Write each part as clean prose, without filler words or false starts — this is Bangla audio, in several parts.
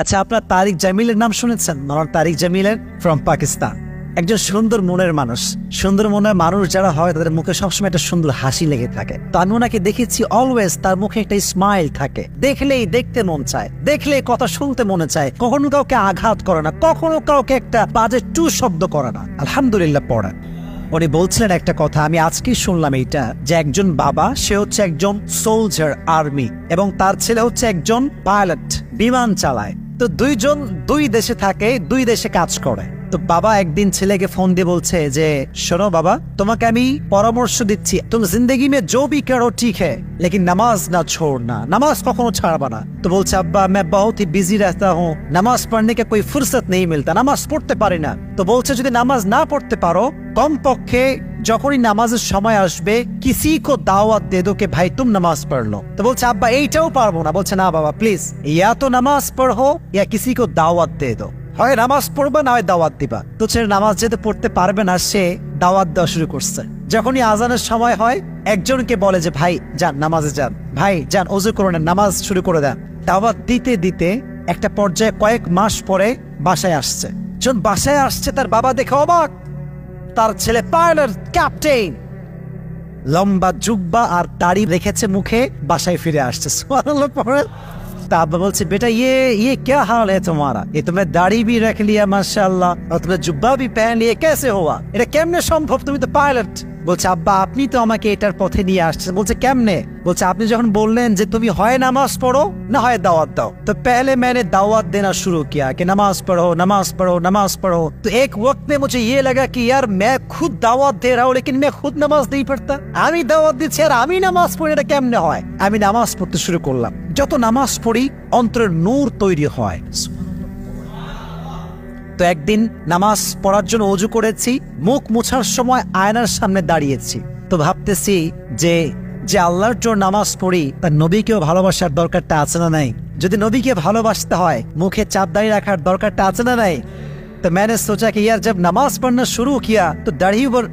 আচ্ছা, আপনার তারিক জামিলের নাম শুনেছেন? তারিক জামিলের ফ্রম পাকিস্তান, একজন সুন্দর মনের মানুষ। সুন্দর মনের মানুষ যারা হয় তাদের মুখে সবসময় একটা সুন্দর হাসি লেগে থাকে। তো আমি ওনাকে দেখেছি অলওয়েজ তার মুখে একটা স্মাইল থাকে, দেখলেই দেখতে মন চায়, দেখলেই কথা শুনতে মনে চায়, কখনো কাউকে আঘাত করে না, কখনো কাউকে একটা বাজে টু শব্দ করে না। আলহামদুলিল্লাহ পড়া। উনি বলছিলেন একটা কথা, আমি আজকেই শুনলাম এইটা, যে একজন বাবা, সে হচ্ছে একজন সোলজার আর্মি, এবং তার ছেলে হচ্ছে একজন পাইলট, বিমান চালায়। তো দুইজন দুই দেশে থাকে, দুই দেশে কাজ করে। তো বাবা একদিন ছেলেকে ফোন দিয়ে বলছে যে, শোনো বাবা, তোমাকে আমি পরামর্শ দিচ্ছি, তুমি জিন্দগি মে জো ভি করো ঠিক है लेकिन नमाज ना छोड़ना, नमाज কখনো ছাড়বা না। তো বলছে, আব্বা मैं बहुत ही बिजी रहता हूँ, नमाज पढ़ने का कोई फुर्सत नहीं मिलता, নামাজ পড়তে পারি না। তো বলছে, যদি নামাজ না পড়তে পারো, কমপক্ষে যখনই নামাজের সময় আসবে কিসি কো দাওয়াত দে দো কে ভাই তুম নামাজ পড় লো। তো বলছে, আব্বা এইটাও পারবো না। বলছে, না বাবা প্লিজ, ইয়া তো নামাজ পড়ো ইয়া কিসি কো দাওয়াত দে দো, হয় নামাজ পড়বা না হয় দাওয়াত দিবা। তো ছেলে নামাজ যেতে পড়তে পারবে না, সে দাওয়াত দেওয়া শুরু করছে। যখনই আজানের সময় হয় একজনকে বলে যে, ভাই যান নামাজে যান, ভাই যান ওযু করে নেন, নামাজ শুরু করে দেন। দাওয়াত দিতে দিতে একটা পর্যায়ে কয়েক মাস পরে বাসায় আসছে। যখন বাসায় আসছে তার বাবা দেখে অবাক, তার ছেলে পাইলট, ক্যাপ্টেন, লম্বা জুব্বা আর দাড়ি রেখেছে মুখে, বাসায় ফিরে আসছে। সুবহানাল্লাহ পড়ে। তা আব্বা বলছে, বেটা ये क्या हाल है तुम्हारा, ये तुमने दाढ़ी भी रख लिया माशाल्लाह और तुमने जुब्बा भी पहन लिया, कैसे हुआ, এটা কেমনে সম্ভব, তুমি তো পাইলট। বলছে, আব্বা আপনি তো আমাকে এটার পথে নিয়ে আসছেন। বলছে, কেমনে? বলছে, আপনি যখন বললেন যে তুমি হয় নামাজ পড়ো না হয় দাওয়াত দাও, তো पहले मैंने दावत देना शुरू किया कि नमाज पढ़ो नमाज पढ़ो नमाज पढ़ो। तो एक वक्त में मुझे ये लगा कि यार मैं खुद दावत दे रहा हूँ लेकिन मैं खुद नमाज नहीं पढ़ता, আমি দাওয়াত দিচ্ছি আর আমি নামাজ পড়ি, এটা কেমনে হয়? আমি নামাজ পড়তে শুরু করলাম। যত নামাজ পড়ি অন্তরের নূর তৈরি হয়। তো একদিন নামাজ পড়ার জন্য ওযু করেছি, মুখ মুছার সময় আয়নার সামনে দাঁড়িয়েছি। তো ভাবতেছি যে যে আল্লাহর জন্য নামাজ পড়ি তার নবীকেও ভালোবাসার দরকারটা আছে না নাই? যদি নবীকে ভালোবাসতে হয় মুখে চাপ দাড়ি রাখার দরকারটা আছে না নাই? तो मैंने सोचा कि यार जब नमाज पढ़ना शुरू किया तो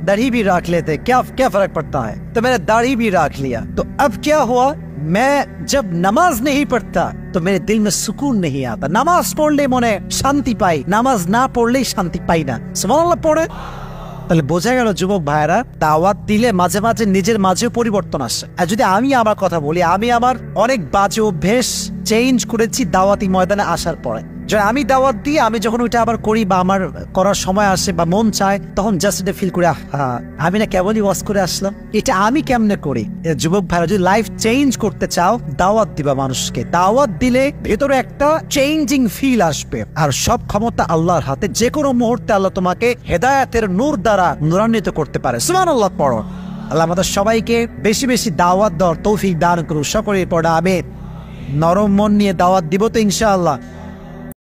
दाढ़ी भी रख लेते, क्या फर्क पड़ता है। तो मैंने दाढ़ी भी रख लिया। तो अब क्या हुआ, मैं जब नमाज नहीं पढ़ता तो मेरे दिल में सुकून नहीं आता। नमाज पढ़ले मने शांति पाई, नमाज ना पढ़ले शांति पाई ना। सुबहानाल्लाह पढ़े। তাহলে বোঝা গেল যুবক ভাইরা, দাওয়াত দিলে মাঝে মাঝে নিজের মাঝেও পরিবর্তন আসে। আর যদি আমি আমার কথা বলি, আমি আমার অনেক বাজে অভ্যেস চেঞ্জ করেছি দাওয়াতি ময়দানে আসার পরে। আমি দাওয়াত দিই, আমি যখন ওইটা আবার করি বা আমার করার সময় আসে বা মন চায়, তখন জাস্ট এটা ফিল করে, আমি না কেবলই ওয়াজ করে আসলাম, এটা আমি কেমনে করি। যুবক ভাইরা, যদি লাইফ চেঞ্জ করতে চাও, দাওয়াত দিবা মানুষকে। দাওয়াত দিলে ভেতরে একটা চেঞ্জিং ফিল আসবে। আর সব ক্ষমতা আল্লাহর হাতে, যে কোনো মুহূর্তে আল্লাহ তোমাকে হেদায়েতের নূর দ্বারা নূরান্বিত করতে পারে। সুবহানাল্লাহ পড়ো। আল্লাহ আমাদের সবাইকে বেশি বেশি দাওয়াত দেওয়ার তৌফিক দান করুন। সকলের পড়া আমি নরম মন নিয়ে দাওয়াত দিব তো ইনশাআল্লাহ।